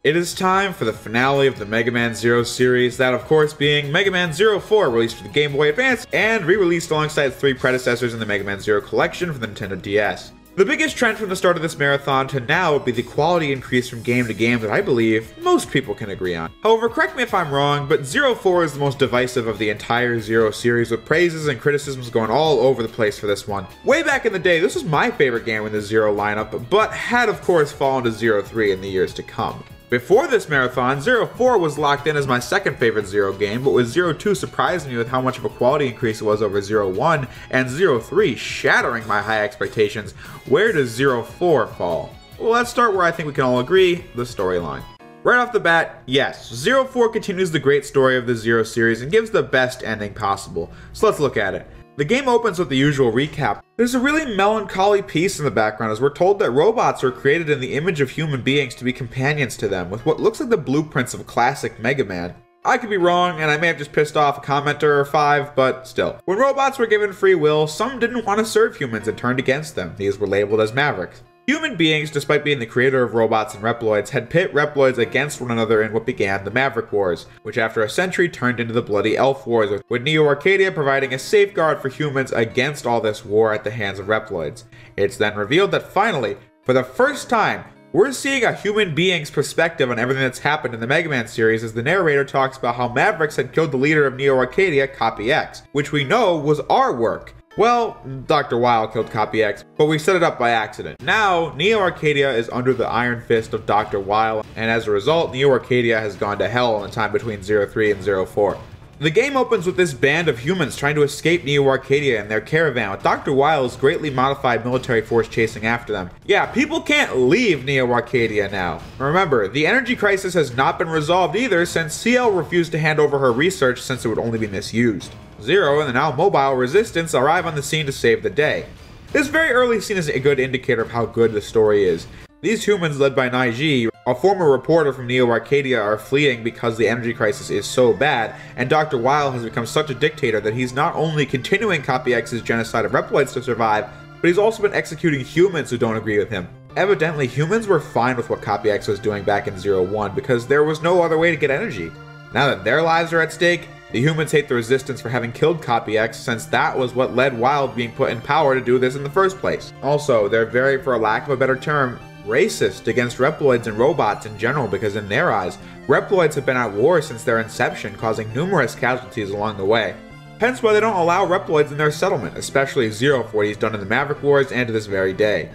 It is time for the finale of the Mega Man Zero series, that of course being Mega Man Zero 4, released for the Game Boy Advance and re-released alongside its three predecessors in the Mega Man Zero collection for the Nintendo DS. The biggest trend from the start of this marathon to now would be the quality increase from game to game that I believe most people can agree on. However, correct me if I'm wrong, but Zero 4 is the most divisive of the entire Zero series, with praises and criticisms going all over the place for this one. Way back in the day, this was my favorite game in the Zero lineup, but had of course fallen to Zero 3 in the years to come. Before this marathon, Zero 4 was locked in as my second favorite Zero game, but with Zero 2 surprising me with how much of a quality increase it was over Zero 1, and Zero 3 shattering my high expectations, where does Zero 4 fall? Well, let's start where I think we can all agree, the storyline. Right off the bat, yes, Zero 4 continues the great story of the Zero series and gives the best ending possible, so let's look at it. The game opens with the usual recap. There's a really melancholy piece in the background as we're told that robots were created in the image of human beings to be companions to them, with what looks like the blueprints of classic Mega Man. I could be wrong, and I may have just pissed off a commenter or five, but still. When robots were given free will, some didn't want to serve humans and turned against them. These were labeled as Mavericks. Human beings, despite being the creator of robots and Reploids, had pit Reploids against one another in what began the Maverick Wars, which after a century turned into the Bloody Elf Wars, with Neo Arcadia providing a safeguard for humans against all this war at the hands of Reploids. It's then revealed that finally, for the first time, we're seeing a human being's perspective on everything that's happened in the Mega Man series as the narrator talks about how Mavericks had killed the leader of Neo Arcadia, Copy X, which we know was our work. Well, Dr. Weil killed Copy X, but we set it up by accident. Now, Neo Arcadia is under the iron fist of Dr. Weil, and as a result, Neo Arcadia has gone to hell in the time between Zero 3 and Zero 4. The game opens with this band of humans trying to escape Neo Arcadia in their caravan, with Dr. Weil's greatly modified military force chasing after them. Yeah, people can't leave Neo Arcadia now. Remember, the energy crisis has not been resolved either, since CL refused to hand over her research since it would only be misused. Zero and the now mobile Resistance arrive on the scene to save the day. This very early scene is a good indicator of how good the story is. These humans, led by Naiji, a former reporter from Neo Arcadia, are fleeing because the energy crisis is so bad, and Dr. Weil has become such a dictator that he's not only continuing Copy X's genocide of Reploids to survive, but he's also been executing humans who don't agree with him. Evidently, humans were fine with what Copy X was doing back in Zero 1 because there was no other way to get energy. Now that their lives are at stake, the humans hate the Resistance for having killed Copy X, since that was what led Wild being put in power to do this in the first place. Also, they're very, for lack of a better term, racist against Reploids and robots in general, because in their eyes, Reploids have been at war since their inception, causing numerous casualties along the way. Hence why they don't allow Reploids in their settlement, especially Zero for what he's done in the Maverick Wars and to this very day.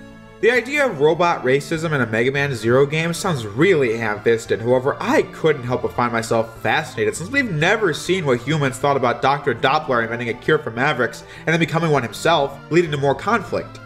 The idea of robot racism in a Mega Man Zero game sounds really ham-fisted, however I couldn't help but find myself fascinated since we've never seen what humans thought about Dr. Doppler inventing a cure for Mavericks and then becoming one himself, leading to more conflict.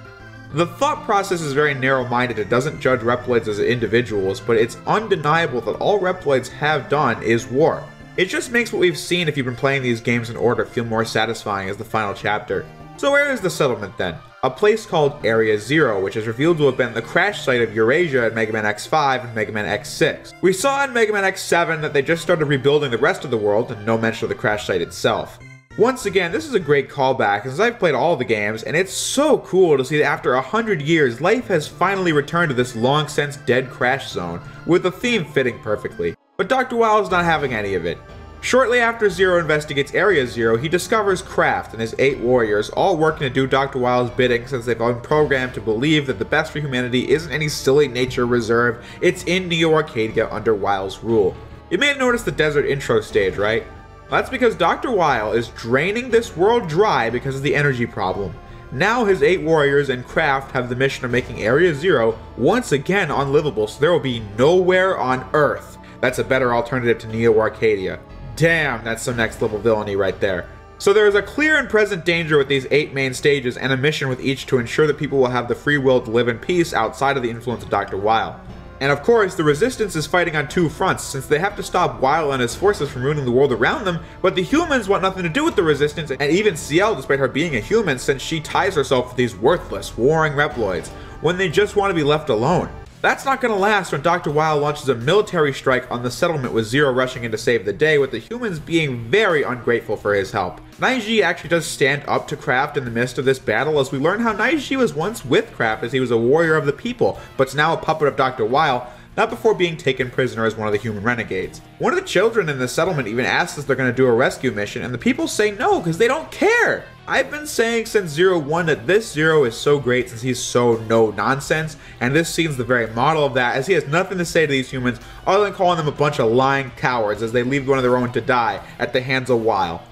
The thought process is very narrow-minded. It doesn't judge Reploids as individuals, but it's undeniable that all Reploids have done is war. It just makes what we've seen if you've been playing these games in order feel more satisfying as the final chapter. So where is the settlement then? A place called Area Zero, which is revealed to have been the crash site of Eurasia in Mega Man X5 and Mega Man X6. We saw in Mega Man X7 that they just started rebuilding the rest of the world, and no mention of the crash site itself. Once again, this is a great callback, as I've played all the games, and it's so cool to see that after 100 years, life has finally returned to this long-since dead crash zone, with the theme fitting perfectly. But Dr. Weil is not having any of it. Shortly after Zero investigates Area Zero, he discovers Kraft and his 8 warriors, all working to do Dr. Weil's bidding since they've been programmed to believe that the best for humanity isn't any silly nature reserve, it's in Neo Arcadia under Weil's rule. You may have noticed the desert intro stage, right? That's because Dr. Weil is draining this world dry because of the energy problem. Now his 8 warriors and Kraft have the mission of making Area Zero once again unlivable, so there will be nowhere on Earth that's a better alternative to Neo Arcadia. Damn, that's some next level villainy right there. So there is a clear and present danger with these 8 main stages and a mission with each to ensure that people will have the free will to live in peace outside of the influence of Dr. Weil. And of course, the Resistance is fighting on 2 fronts, since they have to stop Weil and his forces from ruining the world around them, but the humans want nothing to do with the Resistance, and even CL, despite her being a human, since she ties herself with these worthless, warring Reploids, when they just want to be left alone. That's not going to last when Dr. Weil launches a military strike on the settlement with Zero rushing in to save the day, with the humans being very ungrateful for his help. Naiji actually does stand up to Kraft in the midst of this battle, as we learn how Naiji was once with Kraft as he was a warrior of the people, but's now a puppet of Dr. Weil, not before being taken prisoner as one of the human renegades. One of the children in the settlement even asks if they're going to do a rescue mission, and the people say no because they don't care. I've been saying since Zero 1 that this Zero is so great since he's so no nonsense, and this scene's the very model of that, as he has nothing to say to these humans other than calling them a bunch of lying cowards as they leave one of their own to die at the hands of Weil.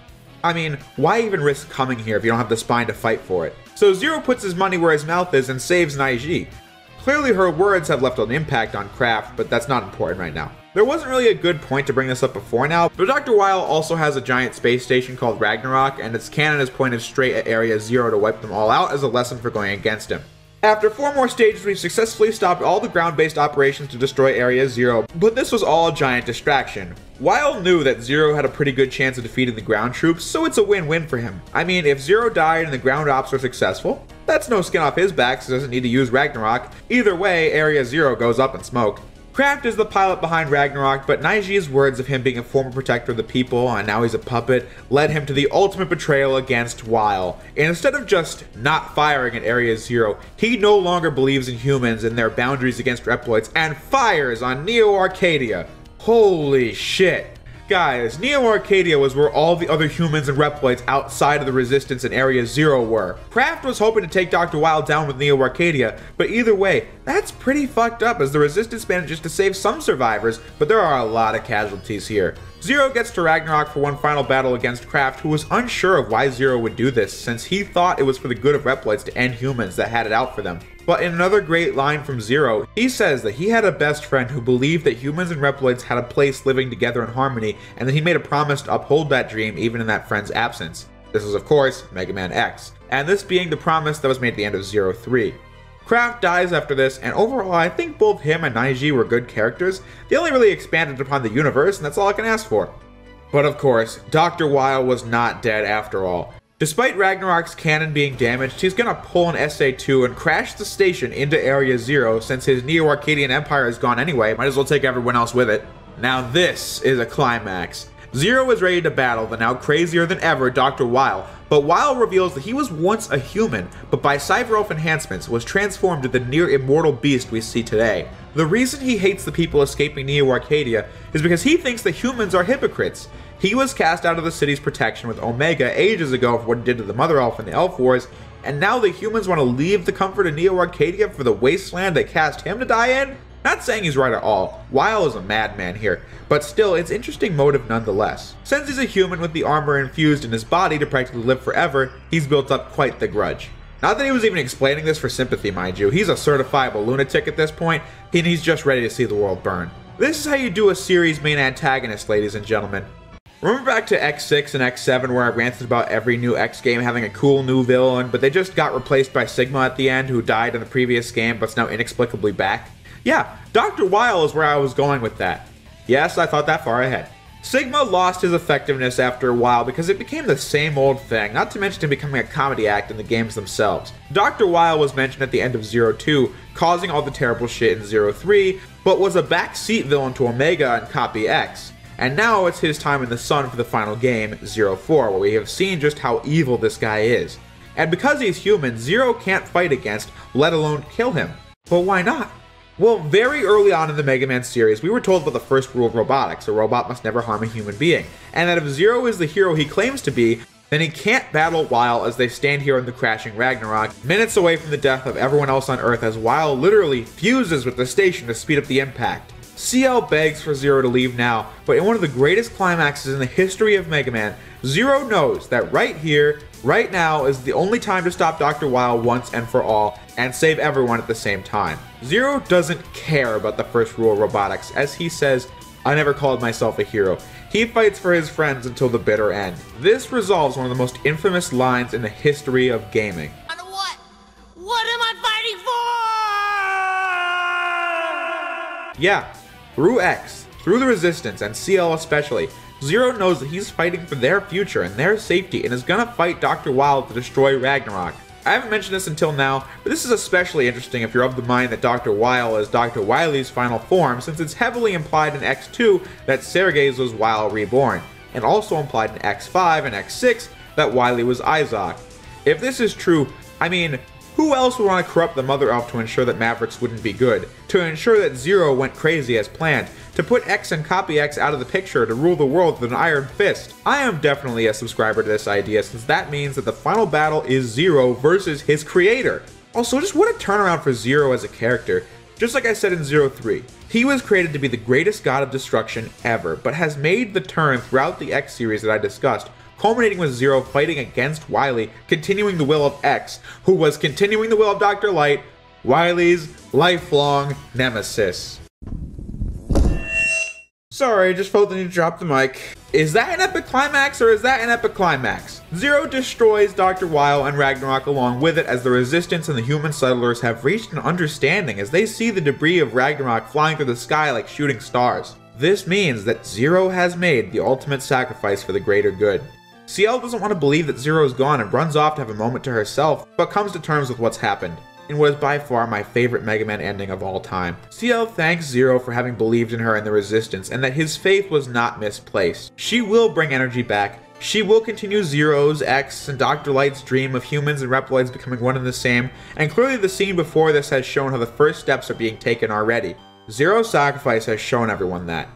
I mean, why even risk coming here if you don't have the spine to fight for it? So Zero puts his money where his mouth is and saves Naiji. Clearly her words have left an impact on Kraft, but that's not important right now. There wasn't really a good point to bring this up before now, but Dr. Weil also has a giant space station called Ragnarok, and its cannon is pointed straight at Area Zero to wipe them all out as a lesson for going against him. After 4 more stages, we've successfully stopped all the ground-based operations to destroy Area Zero, but this was all a giant distraction. Weil knew that Zero had a pretty good chance of defeating the ground troops, so it's a win-win for him. I mean, if Zero died and the ground ops were successful, that's no skin off his back, so he doesn't need to use Ragnarok. Either way, Area Zero goes up in smoke. Kraft is the pilot behind Ragnarok, but Naiji's words of him being a former protector of the people and now he's a puppet led him to the ultimate betrayal against Weil. And instead of just not firing at Area Zero, he no longer believes in humans and their boundaries against Reploids and fires on Neo Arcadia. Holy shit. Guys, Neo Arcadia was where all the other humans and Reploids outside of the Resistance in Area Zero were. Kraft was hoping to take Dr. Weil down with Neo Arcadia, but either way, that's pretty fucked up as the Resistance manages to save some survivors, but there are a lot of casualties here. Zero gets to Ragnarok for one final battle against Kraft, who was unsure of why Zero would do this, since he thought it was for the good of Reploids to end humans that had it out for them. But in another great line from Zero, he says that he had a best friend who believed that humans and Reploids had a place living together in harmony, and that he made a promise to uphold that dream even in that friend's absence. This is of course Mega Man X, and this being the promise that was made at the end of Zero 3. Kraft dies after this, and overall I think both him and Naiji were good characters. They only really expanded upon the universe, and that's all I can ask for. But of course, Dr. Weil was not dead after all. Despite Ragnarok's cannon being damaged, he's gonna pull an SA-2 and crash the station into Area Zero since his Neo-Arcadian Empire is gone anyway, might as well take everyone else with it. Now this is a climax. Zero is ready to battle the now crazier than ever Dr. Weil, but Weil reveals that he was once a human, but by Cypher Elf enhancements was transformed into the near immortal beast we see today. The reason he hates the people escaping Neo Arcadia is because he thinks that humans are hypocrites. He was cast out of the city's protection with Omega ages ago for what he did to the Mother Elf in the Elf Wars, and now the humans want to leave the comfort of Neo Arcadia for the wasteland they cast him to die in? Not saying he's right at all. Weil is a madman here, but still, it's interesting motive nonetheless. Since he's a human with the armor infused in his body to practically live forever, he's built up quite the grudge. Not that he was even explaining this for sympathy, mind you. He's a certifiable lunatic at this point, and he's just ready to see the world burn. This is how you do a series main antagonist, ladies and gentlemen. Remember back to X6 and X7 where I ranted about every new X game having a cool new villain, but they just got replaced by Sigma at the end, who died in the previous game but's now inexplicably back? Yeah, Dr. Weil is where I was going with that. Yes, I thought that far ahead. Sigma lost his effectiveness after a while because it became the same old thing, not to mention him becoming a comedy act in the games themselves. Dr. Weil was mentioned at the end of Zero 2, causing all the terrible shit in Zero 3, but was a backseat villain to Omega and Copy X. And now it's his time in the sun for the final game, Zero 4, where we have seen just how evil this guy is. And because he's human, Zero can't fight against, let alone kill him. But why not? Well, very early on in the Mega Man series, we were told about the first rule of robotics: a robot must never harm a human being, and that if Zero is the hero he claims to be, then he can't battle Weil as they stand here in the crashing Ragnarok, minutes away from the death of everyone else on Earth as Weil literally fuses with the station to speed up the impact. CL begs for Zero to leave now, but in one of the greatest climaxes in the history of Mega Man, Zero knows that right here, right now is the only time to stop Dr. Weil once and for all, and save everyone at the same time. Zero doesn't care about the first rule of robotics, as he says, "I never called myself a hero." He fights for his friends until the bitter end. This resolves one of the most infamous lines in the history of gaming. What? What am I fighting for? Yeah, through X, through the Resistance, and CL especially, Zero knows that he's fighting for their future and their safety and is gonna fight Dr. Weil to destroy Ragnarok. I haven't mentioned this until now, but this is especially interesting if you're of the mind that Dr. Weil is Dr. Wily's final form, since it's heavily implied in X2 that Sergei's was Weil reborn, and also implied in X5 and X6 that Wily was Isaac. If this is true, I mean, who else would want to corrupt the Mother Elf to ensure that Mavericks wouldn't be good? to ensure that Zero went crazy as planned, to put X and Copy X out of the picture to rule the world with an iron fist. I am definitely a subscriber to this idea, since that means that the final battle is Zero versus his creator. Also, just what a turnaround for Zero as a character. Just like I said in Zero 3, he was created to be the greatest god of destruction ever, but has made the turn throughout the X series that I discussed, culminating with Zero fighting against Wily, continuing the will of X, who was continuing the will of Dr. Light, Wily's lifelong nemesis. Sorry, just felt the need to drop the mic. Is that an epic climax, or is that an epic climax? Zero destroys Dr. Wile and Ragnarok along with it, as the Resistance and the human settlers have reached an understanding as they see the debris of Ragnarok flying through the sky like shooting stars. This means that Zero has made the ultimate sacrifice for the greater good. CL doesn't want to believe that Zero is gone and runs off to have a moment to herself, but comes to terms with what's happened, in what is by far my favorite Mega Man ending of all time. CL thanks Zero for having believed in her and the Resistance, and that his faith was not misplaced. She will bring energy back. She will continue Zero's, X, and Dr. Light's dream of humans and Reploids becoming one and the same, and clearly the scene before this has shown how the first steps are being taken already. Zero's sacrifice has shown everyone that.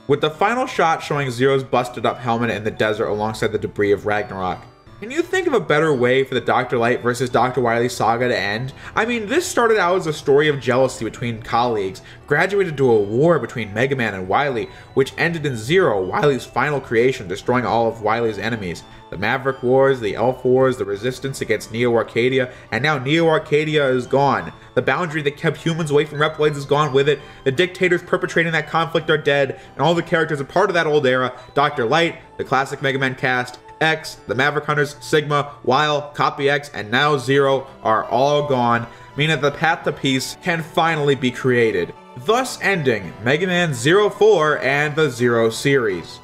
With the final shot showing Zero's busted up helmet in the desert alongside the debris of Ragnarok. Can you think of a better way for the Dr. Light versus Dr. Wily saga to end? I mean, this started out as a story of jealousy between colleagues, graduated to a war between Mega Man and Wily, which ended in Zero, Wily's final creation, destroying all of Wily's enemies. The Maverick Wars, the Elf Wars, the Resistance against Neo Arcadia, and now Neo Arcadia is gone. The boundary that kept humans away from Reploids is gone with it, the dictators perpetrating that conflict are dead, and all the characters a part of that old era, Dr. Light, the classic Mega Man cast, X, the Maverick Hunters, Sigma, Wile, Copy X, and now Zero are all gone, meaning that the path to peace can finally be created, thus ending Mega Man 04 and the Zero series.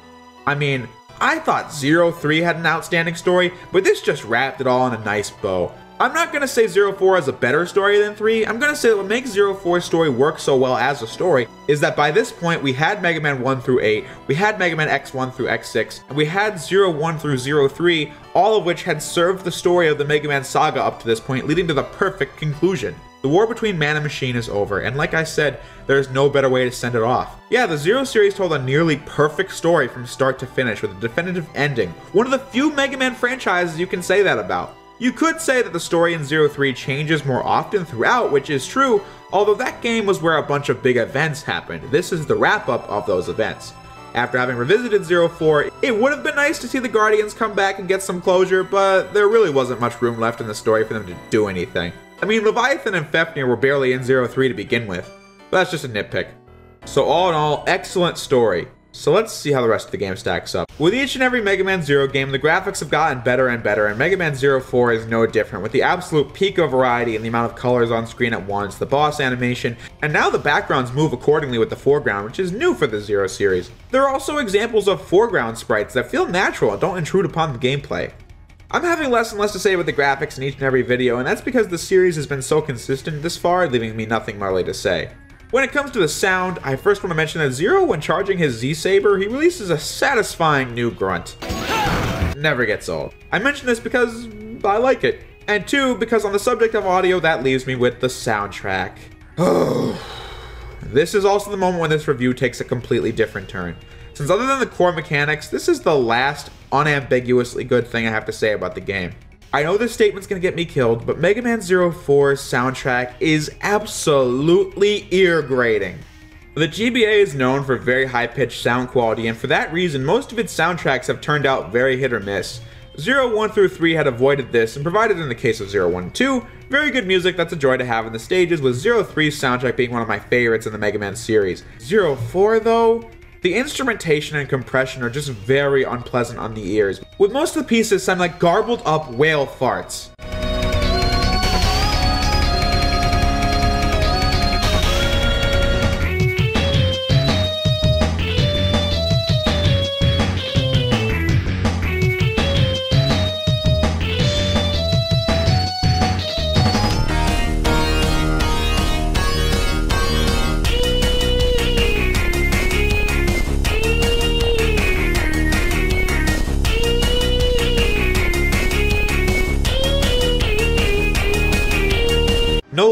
I mean, I thought Zero 3 had an outstanding story, but this just wrapped it all in a nice bow. I'm not going to say Zero 4 has a better story than 3, I'm going to say what makes Zero 4's story work so well as a story is that by this point we had Mega Man 1 through 8, we had Mega Man X1 through X6, and we had Zero 1 through Zero 3, all of which had served the story of the Mega Man saga up to this point, leading to the perfect conclusion. The war between man and machine is over, and like I said, there's no better way to send it off. Yeah, the Zero series told a nearly perfect story from start to finish with a definitive ending, one of the few Mega Man franchises you can say that about. You could say that the story in Zero 3 changes more often throughout, which is true, although that game was where a bunch of big events happened. This is the wrap-up of those events. After having revisited Zero 4, it would have been nice to see the Guardians come back and get some closure, but there really wasn't much room left in the story for them to do anything. I mean, Leviathan and Fafnir were barely in Zero 3 to begin with, but that's just a nitpick. So all in all, excellent story. So let's see how the rest of the game stacks up. With each and every Mega Man Zero game, the graphics have gotten better and better, and Mega Man 04 is no different, with the absolute peak of variety and the amount of colors on screen at once, the boss animation, and now the backgrounds move accordingly with the foreground, which is new for the Zero series. There are also examples of foreground sprites that feel natural and don't intrude upon the gameplay. I'm having less and less to say about the graphics in each and every video, and that's because the series has been so consistent this far, leaving me nothing more to say. When it comes to the sound, I first want to mention that Zero, when charging his Z-Saber, he releases a satisfying new grunt. Never gets old. I mention this because I like it. And two, because on the subject of audio, that leaves me with the soundtrack. This is also the moment when this review takes a completely different turn. Since other than the core mechanics, this is the last unambiguously good thing I have to say about the game. I know this statement's gonna get me killed, but Mega Man 04's soundtrack is absolutely ear-grating. The GBA is known for very high-pitched sound quality, and for that reason, most of its soundtracks have turned out very hit or miss. 1 through 3 had avoided this, and provided in the case of 1 and 2, very good music that's a joy to have in the stages, with 3's soundtrack being one of my favorites in the Mega Man series. 4 though? The instrumentation and compression are just very unpleasant on the ears, with most of the pieces sound like garbled up whale farts.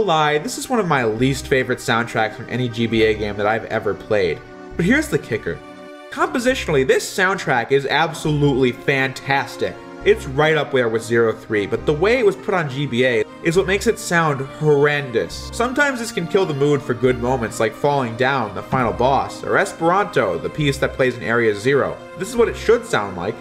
lie, this is one of my least favorite soundtracks from any GBA game that I've ever played. But here's the kicker. Compositionally, this soundtrack is absolutely fantastic. It's right up there with 03, but the way it was put on GBA is what makes it sound horrendous. Sometimes this can kill the mood for good moments like Falling Down, the final boss, or Esperanto, the piece that plays in Area Zero. This is what it should sound like.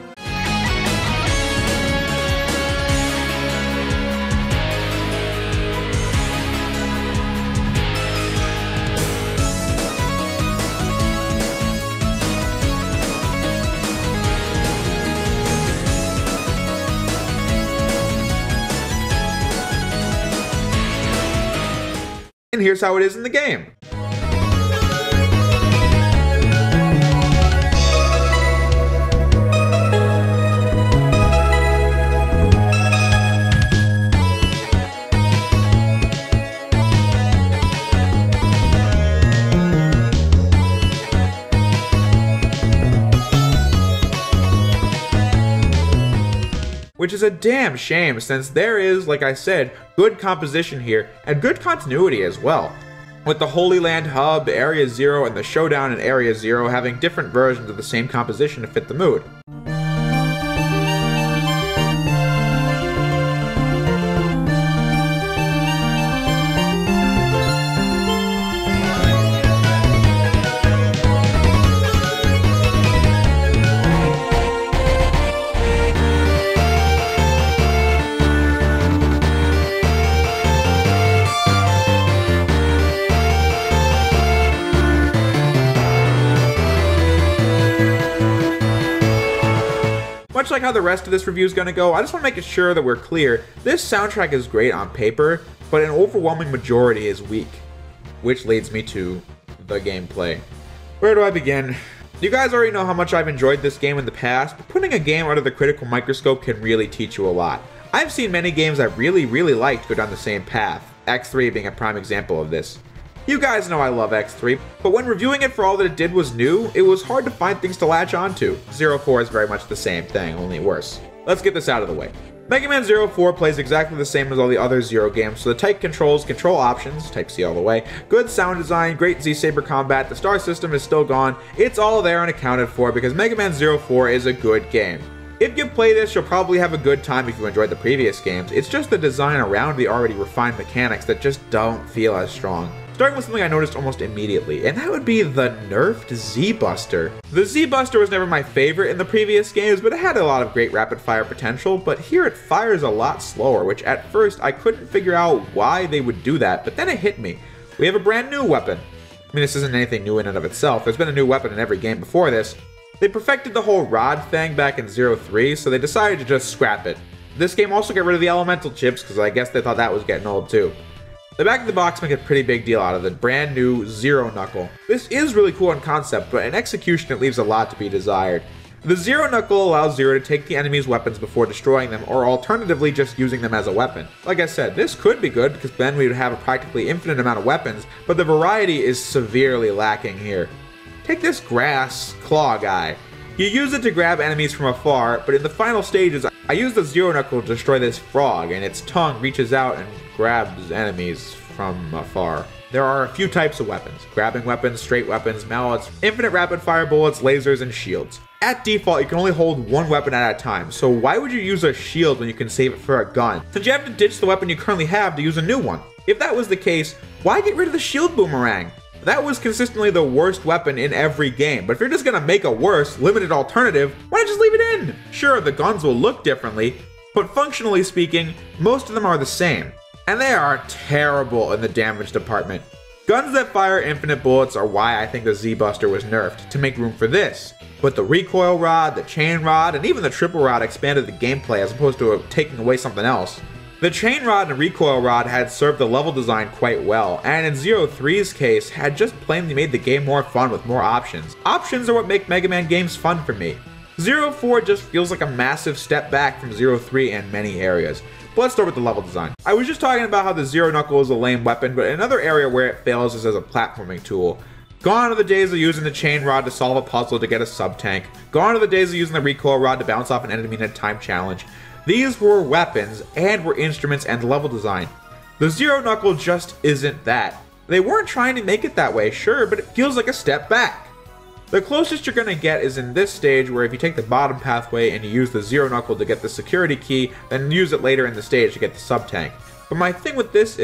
And here's how it is in the game. Which is a damn shame since there is, like I said, good composition here and good continuity as well. With the Holy Land hub, Area Zero, and the showdown in Area Zero having different versions of the same composition to fit the mood. Much like how the rest of this review is going to go, I just want to make sure that we're clear. This soundtrack is great on paper, but an overwhelming majority is weak. Which leads me to the gameplay. Where do I begin? You guys already know how much I've enjoyed this game in the past, but putting a game under the critical microscope can really teach you a lot. I've seen many games I really liked go down the same path, X3 being a prime example of this. You guys know I love X3, but when reviewing it for all that it did was new, it was hard to find things to latch onto. 04 is very much the same thing, only worse. Let's get this out of the way. Mega Man 04 plays exactly the same as all the other Zero games, so the tight controls, control options, Type C all the way, good sound design, great Z-Saber combat, the star system is still gone, it's all there and accounted for because Mega Man 04 is a good game. If you play this, you'll probably have a good time if you enjoyed the previous games. It's just the design around the already refined mechanics that just don't feel as strong. Starting with something I noticed almost immediately, and that would be the nerfed Z-Buster. The Z-Buster was never my favorite in the previous games, but it had a lot of great rapid fire potential, but here it fires a lot slower, which at first I couldn't figure out why they would do that, but then it hit me. We have a brand new weapon. I mean, this isn't anything new in and of itself, there's been a new weapon in every game before this. They perfected the whole rod thing back in 03, so they decided to just scrap it. This game also got rid of the elemental chips, because I guess they thought that was getting old too. The back of the box make a pretty big deal out of the brand new Zero Knuckle. This is really cool in concept, but in execution it leaves a lot to be desired. The Zero Knuckle allows Zero to take the enemy's weapons before destroying them, or alternatively just using them as a weapon. Like I said, this could be good because then we would have a practically infinite amount of weapons, but the variety is severely lacking here. Take this grass claw guy. You use it to grab enemies from afar, but in the final stages, I use the Zero Knuckle to destroy this frog, and its tongue reaches out and grabs enemies from afar. There are a few types of weapons: grabbing weapons, straight weapons, mallets, infinite rapid fire bullets, lasers, and shields. At default, you can only hold one weapon at a time, so why would you use a shield when you can save it for a gun? Since you have to ditch the weapon you currently have to use a new one. If that was the case, why get rid of the shield boomerang? That was consistently the worst weapon in every game, but if you're just gonna make a worse, limited alternative, why not just leave it in? Sure, the guns will look differently, but functionally speaking, most of them are the same. And they are terrible in the damage department. Guns that fire infinite bullets are why I think the Z-Buster was nerfed, to make room for this. But the recoil rod, the chain rod, and even the triple rod expanded the gameplay as opposed to taking away something else. The chain rod and recoil rod had served the level design quite well, and in 03's case, had just plainly made the game more fun with more options. Options are what make Mega Man games fun for me. 04 just feels like a massive step back from 03 in many areas. But let's start with the level design. I was just talking about how the Zero Knuckle is a lame weapon, but another area where it fails is as a platforming tool. Gone are the days of using the chain rod to solve a puzzle to get a sub-tank. Gone are the days of using the recoil rod to bounce off an enemy in a time challenge. These were weapons and were instruments and level design. The Zero Knuckle just isn't that. They weren't trying to make it that way, sure, but it feels like a step back. The closest you're gonna get is in this stage, where if you take the bottom pathway and you use the Zero Knuckle to get the security key, then use it later in the stage to get the sub-tank. But my thing with this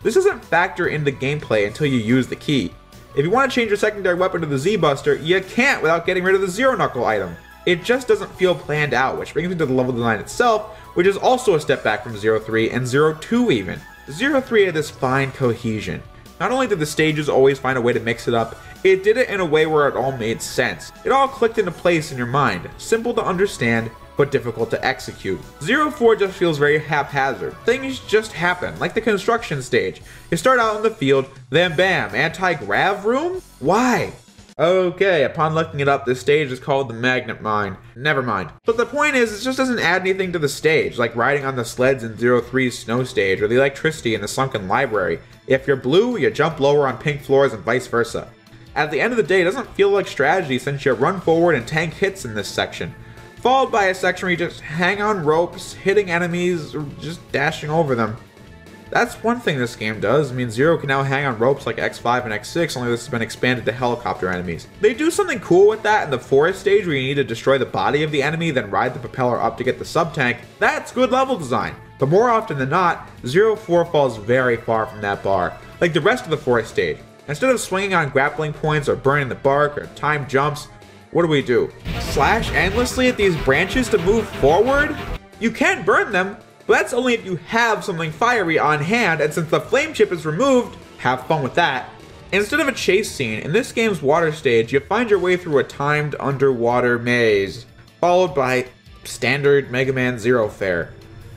doesn't factor into gameplay until you use the key. If you want to change your secondary weapon to the Z-Buster, you can't without getting rid of the Zero Knuckle item. It just doesn't feel planned out, which brings me to the level design itself, which is also a step back from Zero 3 and Zero 2 even. Zero 3 had this fine cohesion. Not only did the stages always find a way to mix it up, it did it in a way where it all made sense. It all clicked into place in your mind, simple to understand, but difficult to execute. Zero 4 just feels very haphazard. Things just happen, like the construction stage. You start out in the field, then bam, anti-grav room? Why? Okay, upon looking it up, this stage is called the Magnet Mine. Never mind. But the point is, it just doesn't add anything to the stage, like riding on the sleds in Zero 3's snow stage, or the electricity in the sunken library. If you're blue, you jump lower on pink floors and vice versa. At the end of the day, it doesn't feel like strategy since you run forward and tank hits in this section, followed by a section where you just hang on ropes, hitting enemies, or just dashing over them. That's one thing this game does. I mean, Zero can now hang on ropes like X5 and X6, only this has been expanded to helicopter enemies. They do something cool with that in the forest stage where you need to destroy the body of the enemy, then ride the propeller up to get the sub-tank. That's good level design. But more often than not, Zero 4 falls very far from that bar, like the rest of the forest stage. Instead of swinging on grappling points or burning the bark or time jumps, what do? Slash endlessly at these branches to move forward? You can burn them, but that's only if you have something fiery on hand, and since the flame chip is removed, have fun with that. Instead of a chase scene, in this game's water stage, you find your way through a timed underwater maze, followed by standard Mega Man Zero fare.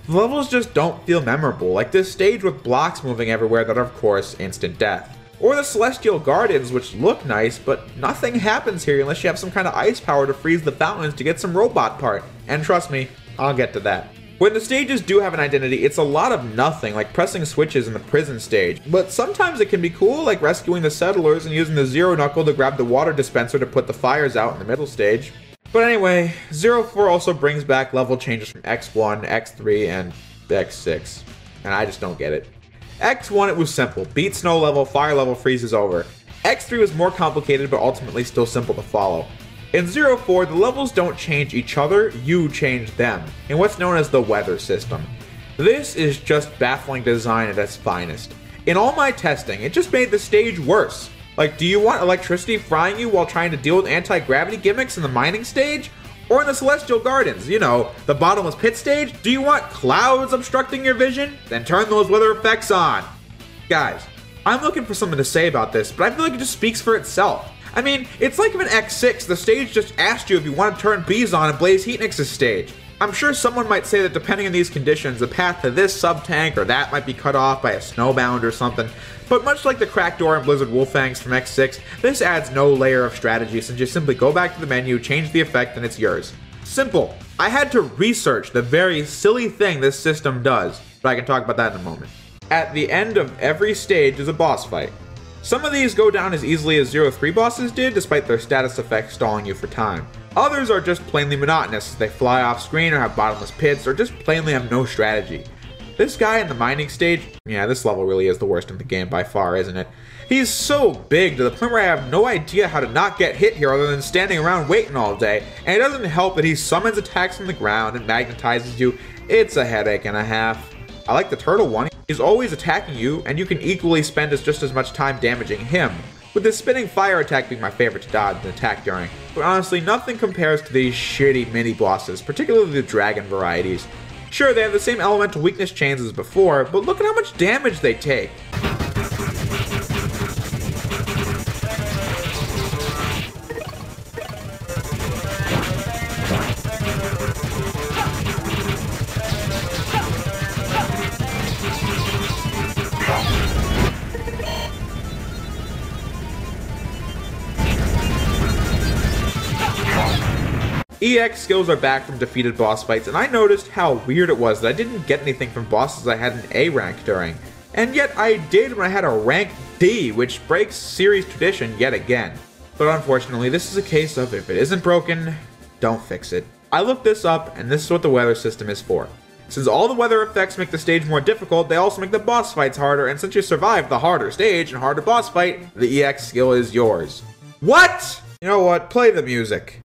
The levels just don't feel memorable, like this stage with blocks moving everywhere that are of course instant death. Or the Celestial Gardens, which look nice, but nothing happens here unless you have some kind of ice power to freeze the fountains to get some robot part. And trust me, I'll get to that. When the stages do have an identity, it's a lot of nothing, like pressing switches in the prison stage. But sometimes it can be cool, like rescuing the settlers and using the Zero Knuckle to grab the water dispenser to put the fires out in the middle stage. But anyway, Zero 4 also brings back level changes from X1, X3, and X6. And I just don't get it. X1, it was simple. Beat snow level, fire level, freezes over. X3 was more complicated, but ultimately still simple to follow. In Zero 4, the levels don't change each other, you change them, in what's known as the weather system. This is just baffling design at its finest. In all my testing, it just made the stage worse. Like, do you want electricity frying you while trying to deal with anti-gravity gimmicks in the mining stage? Or in the Celestial Gardens, you know, the bottomless pit stage? Do you want clouds obstructing your vision? Then turn those weather effects on. Guys, I'm looking for something to say about this, but I feel like it just speaks for itself. I mean, it's like if in X6, the stage just asked you if you want to turn bees on in Blaze Heatnix's stage. I'm sure someone might say that depending on these conditions, the path to this sub-tank or that might be cut off by a snowbound or something, but much like the cracked door and Blizzard Wolfangs from X6, this adds no layer of strategy since you simply go back to the menu, change the effect, and it's yours. Simple. I had to research the very silly thing this system does, but I can talk about that in a moment. At the end of every stage is a boss fight. Some of these go down as easily as Zero 3 bosses did, despite their status effects stalling you for time. Others are just plainly monotonous, as they fly off screen or have bottomless pits, or just plainly have no strategy. This guy in the mining stage, yeah, this level really is the worst in the game by far, isn't it? He's so big to the point where I have no idea how to not get hit here other than standing around waiting all day, and it doesn't help that he summons attacks from the ground and magnetizes you. It's a headache and a half. I like the turtle one. He's always attacking you, and you can equally spend just as much time damaging him, with the spinning fire attack being my favorite to dodge and attack during. But honestly, nothing compares to these shitty mini-bosses, particularly the dragon varieties. Sure, they have the same elemental weakness chains as before, but look at how much damage they take. EX skills are back from defeated boss fights, and I noticed how weird it was that I didn't get anything from bosses I had an A rank during. And yet I did when I had a rank D, which breaks series tradition yet again. But unfortunately, this is a case of if it isn't broken, don't fix it. I looked this up, and this is what the weather system is for. Since all the weather effects make the stage more difficult, they also make the boss fights harder, and since you survive the harder stage and harder boss fight, the EX skill is yours. What? You know what? Play the music.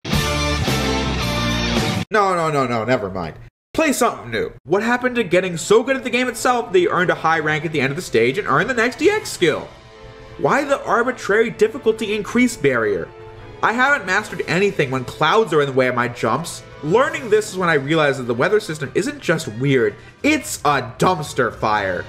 No, never mind. Play something new. What happened to getting so good at the game itself that you earned a high rank at the end of the stage and earned the next EX skill? Why the arbitrary difficulty increase barrier? I haven't mastered anything when clouds are in the way of my jumps. Learning this is when I realized that the weather system isn't just weird, it's a dumpster fire.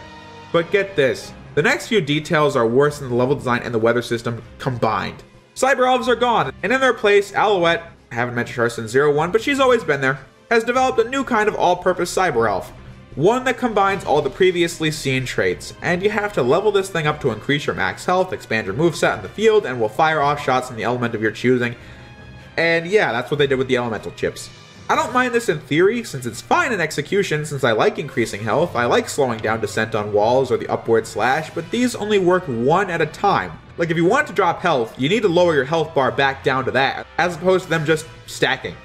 But get this, the next few details are worse than the level design and the weather system combined. Cyber Elves are gone, and in their place, Alouette, I haven't mentioned her since 01, but she's always been there, has developed a new kind of all-purpose Cyber Elf. One that combines all the previously seen traits, and you have to level this thing up to increase your max health, expand your moveset in the field, and will fire off shots from the element of your choosing. And yeah, that's what they did with the elemental chips. I don't mind this in theory, since it's fine in execution, since I like increasing health, I like slowing down descent on walls or the upward slash, but these only work one at a time. Like if you want to drop health, you need to lower your health bar back down to that, as opposed to them just stacking.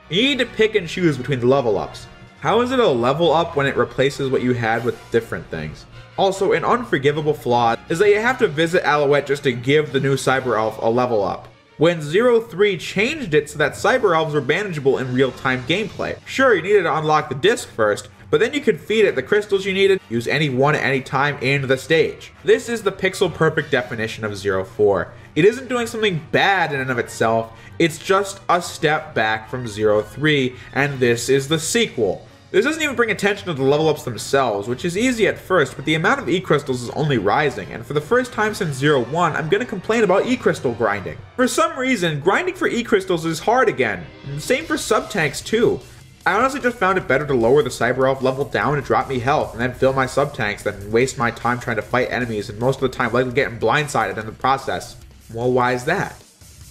You need to pick and choose between the level ups. How is it a level up when it replaces what you had with different things? Also, an unforgivable flaw is that you have to visit Alouette just to give the new Cyber Elf a level up. When 03 changed it so that Cyber Elves were manageable in real-time gameplay. Sure, you needed to unlock the disc first, but then you could feed it the crystals you needed, use any one at any time in the stage. This is the pixel-perfect definition of 04. It isn't doing something bad in and of itself, it's just a step back from 03, and this is the sequel. This doesn't even bring attention to the level ups themselves, which is easy at first, but the amount of E-crystals is only rising, and for the first time since 01, I'm gonna complain about E-crystal grinding. For some reason, grinding for E-crystals is hard again, and same for sub-tanks too. I honestly just found it better to lower the Cyber Elf level down to drop me health, and then fill my sub-tanks than waste my time trying to fight enemies, and most of the time likely getting blindsided in the process. Well, why is that?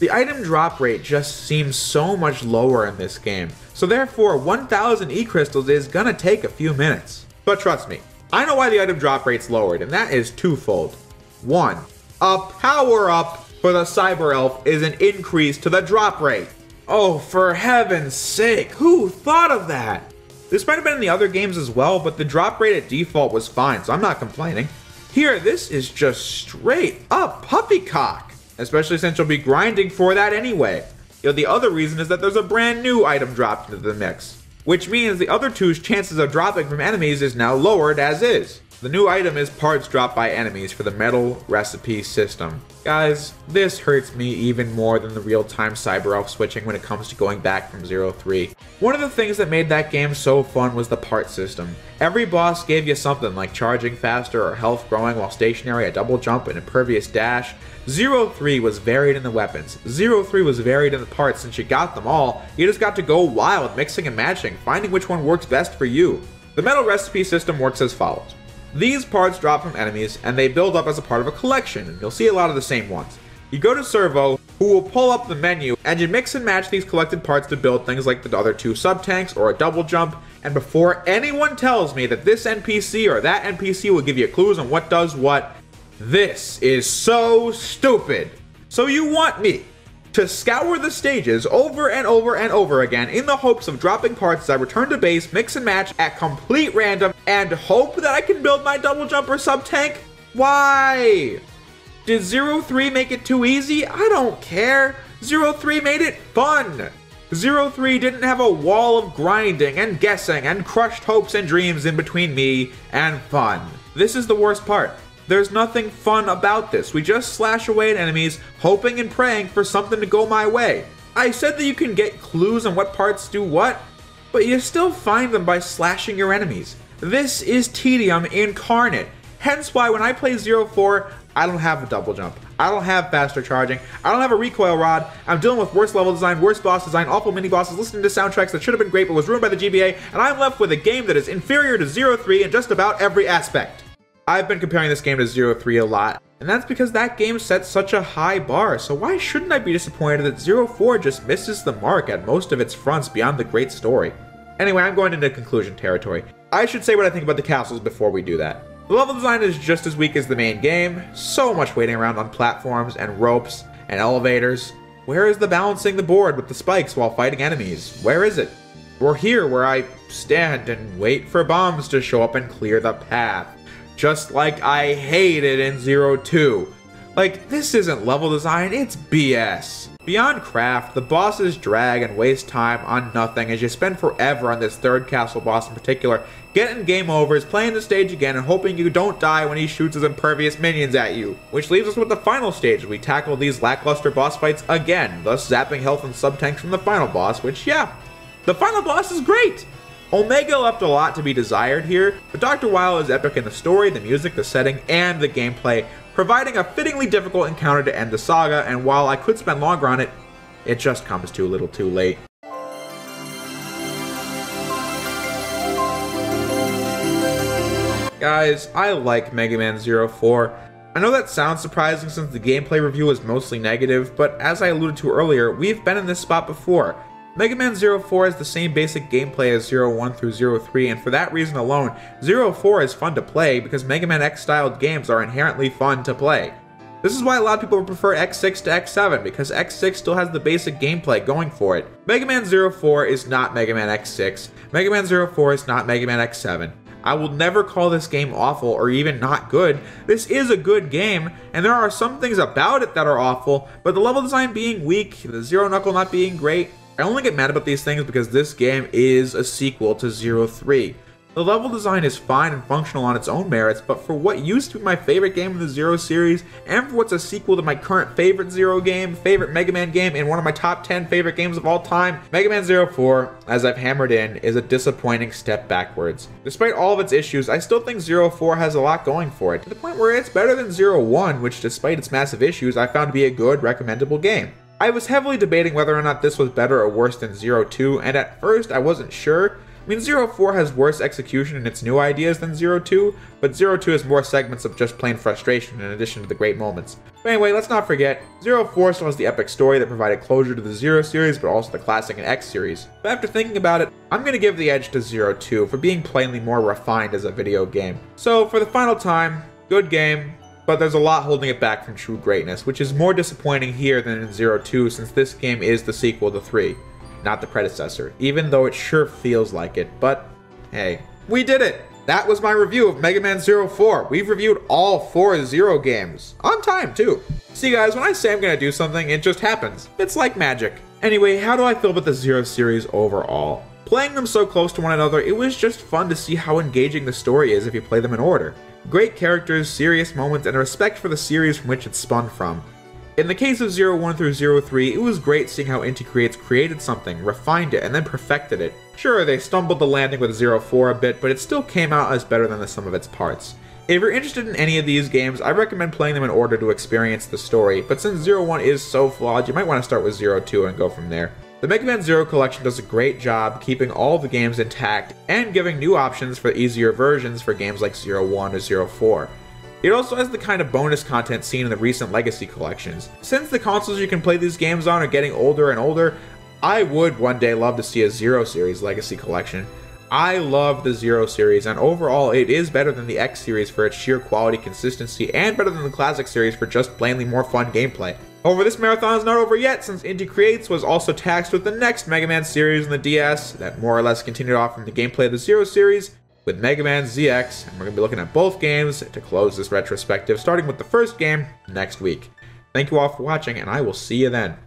The item drop rate just seems so much lower in this game, so therefore 1000 E-crystals is gonna take a few minutes. But trust me, I know why the item drop rate's lowered, and that is twofold. One, a power up for the Cyber Elf is an increase to the drop rate. Oh, for heaven's sake, who thought of that? This might have been in the other games as well, but the drop rate at default was fine, so I'm not complaining. Here, this is just straight up puppycock. Especially since you'll be grinding for that anyway. The other reason is that there's a brand new item dropped into the mix, which means the other two's chances of dropping from enemies is now lowered as is. The new item is parts dropped by enemies for the metal recipe system. Guys, this hurts me even more than the real-time Cyber Elf switching when it comes to going back from 03. One of the things that made that game so fun was the part system. Every boss gave you something like charging faster or health growing while stationary, a double jump, an impervious dash. 03 was varied in the weapons. 03 was varied in the parts. Since you got them all, you just got to go wild, mixing and matching, finding which one works best for you. The metal recipe system works as follows. These parts drop from enemies, and they build up as a part of a collection, and you'll see a lot of the same ones. You go to Servo, who will pull up the menu, and you mix and match these collected parts to build things like the other two sub-tanks or a double jump, and before anyone tells me that this NPC or that NPC will give you clues on what does what, this is so stupid. So you want me to scour the stages over and over and over again in the hopes of dropping parts as I return to base, mix and match at complete random, and hope that I can build my double jump or sub-tank? Why? Did 03 make it too easy? I don't care. 03 made it fun. 03 didn't have a wall of grinding and guessing and crushed hopes and dreams in between me and fun. This is the worst part. There's nothing fun about this. We just slash away at enemies, hoping and praying for something to go my way. I said that you can get clues on what parts do what, but you still find them by slashing your enemies. This is tedium incarnate. Hence why when I play 04, I don't have a double jump. I don't have faster charging. I don't have a recoil rod. I'm dealing with worse level design, worse boss design, awful mini bosses, listening to soundtracks that should have been great but was ruined by the GBA, and I'm left with a game that is inferior to 03 in just about every aspect. I've been comparing this game to 03 a lot, and that's because that game set such a high bar, so why shouldn't I be disappointed that 04 just misses the mark at most of its fronts beyond the great story? Anyway, I'm going into conclusion territory. I should say what I think about the castles before we do that. The level design is just as weak as the main game, so much waiting around on platforms and ropes and elevators. Where is the balancing the board with the spikes while fighting enemies? Where is it? Or here, where I stand and wait for bombs to show up and clear the path. Just like I hated in 02. Like, this isn't level design, it's BS. Beyond craft, the bosses drag and waste time on nothing as you spend forever on this third castle boss in particular, getting game overs, playing the stage again, and hoping you don't die when he shoots his impervious minions at you. Which leaves us with the final stage. We tackle these lackluster boss fights again, thus zapping health and sub-tanks from the final boss, which, yeah, the final boss is great! Omega left a lot to be desired here, but Dr. Weil is epic in the story, the music, the setting, and the gameplay, providing a fittingly difficult encounter to end the saga, and while I could spend longer on it, it just comes too little too late. Guys, I like Mega Man 04. I know that sounds surprising since the gameplay review was mostly negative, but as I alluded to earlier, we've been in this spot before. Mega Man 04 has the same basic gameplay as 01 through 03, and for that reason alone, 04 is fun to play because Mega Man X styled games are inherently fun to play. This is why a lot of people prefer X6 to X7, because X6 still has the basic gameplay going for it. Mega Man 04 is not Mega Man X6, Mega Man 04 is not Mega Man X7. I will never call this game awful or even not good. This is a good game, and there are some things about it that are awful, but the level design being weak, the Zero Knuckle not being great, I only get mad about these things because this game is a sequel to 03. The level design is fine and functional on its own merits, but for what used to be my favorite game in the Zero series, and for what's a sequel to my current favorite Zero game, favorite Mega Man game, and one of my top 10 favorite games of all time, Mega Man 04, as I've hammered in, is a disappointing step backwards. Despite all of its issues, I still think 04 has a lot going for it, to the point where it's better than 01, which despite its massive issues, I found to be a good, recommendable game. I was heavily debating whether or not this was better or worse than 02, and at first I wasn't sure. I mean, 04 has worse execution in its new ideas than 02, but 02 has more segments of just plain frustration in addition to the great moments. But anyway, let's not forget, 04 still has the epic story that provided closure to the Zero series, but also the classic and X series. But after thinking about it, I'm going to give the edge to 02 for being plainly more refined as a video game. So for the final time, good game, but there's a lot holding it back from true greatness, which is more disappointing here than in 02 since this game is the sequel to 3, not the predecessor, even though it sure feels like it, but hey, we did it! That was my review of Mega Man 04. We've reviewed all 4 Zero games, on time too. See guys, when I say I'm gonna do something, it just happens. It's like magic. Anyway, how do I feel about the Zero series overall? Playing them so close to one another, it was just fun to see how engaging the story is if you play them in order. Great characters, serious moments, and a respect for the series from which it spun from. In the case of 01 through 03, it was great seeing how Inti Creates created something, refined it, and then perfected it. Sure, they stumbled the landing with 04 a bit, but it still came out as better than the sum of its parts. If you're interested in any of these games, I recommend playing them in order to experience the story, but since 01 is so flawed, you might want to start with 02 and go from there. The Mega Man Zero collection does a great job keeping all the games intact and giving new options for easier versions for games like 01 or 04. It also has the kind of bonus content seen in the recent Legacy collections. Since the consoles you can play these games on are getting older and older, I would one day love to see a Zero series Legacy collection. I love the Zero series, and overall it is better than the X series for its sheer quality, consistency, and better than the Classic series for just plainly more fun gameplay. However, this marathon is not over yet, since Inti Creates was also tasked with the next Mega Man series on the DS that more or less continued off from the gameplay of the Zero series with Mega Man ZX, and we're going to be looking at both games to close this retrospective, starting with the first game next week. Thank you all for watching, and I will see you then.